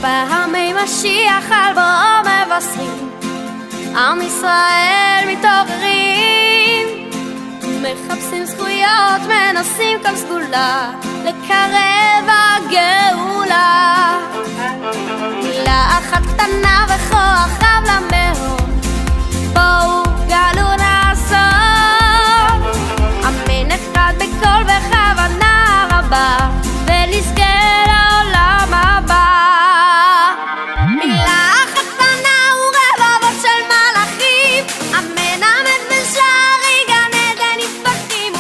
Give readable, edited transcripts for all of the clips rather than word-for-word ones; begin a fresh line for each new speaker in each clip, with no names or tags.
פעמי משיח על בואו מבשרים, עם ישראל מתעוררים, מחפשים זכויות, מנסים כל סגולה לקרב הגאולה. מילה אחת קטנה וכוח רב למאום, בואו גלו נעשות, אמן אחד בקול וכוונה רבה, ונזכה לעולם הבא. מילה אחת קטנה ורבבות של מלאכים, אמן אמן ושערי גן עדן נפתחים.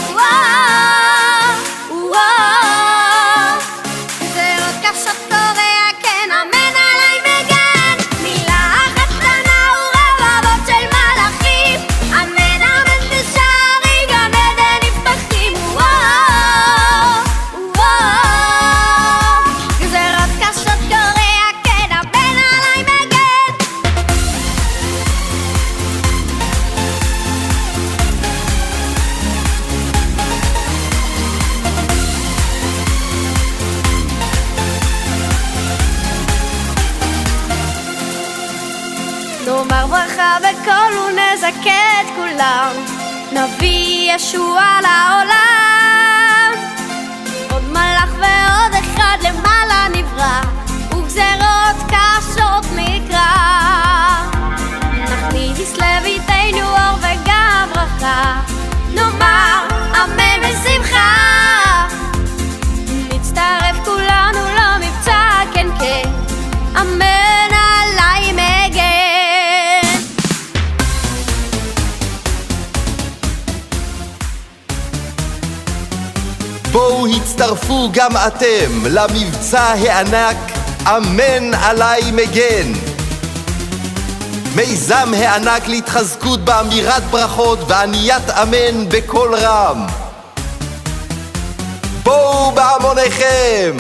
גזרות קשות קורע כן, אמן עלי מגן. מילה אחת קטנה ורבבות של מלאכים, אמן אמן ושערי גן עדן נפתחים. גזרות קשות קורע כן, אמן עלי מגן. נאמר ברכה בקול ונזכה את כולם, נביא ישועה לעולם. עוד מלאך ועוד אחד למעלה נברא, וגזרות קשות נקרא. נכניס לביתנו אור וגם ברכה, נאמר אמן בשמחה. נצטרף כולנו למבצע כן כן, אמן עלי מגן.
בואו הצטרפו גם אתם למבצע הענק אמן עלי מגן, מיזם הענק להתחזקות באמירת ברכות ועניית אמן בקול רם. בואו בהמוניכם.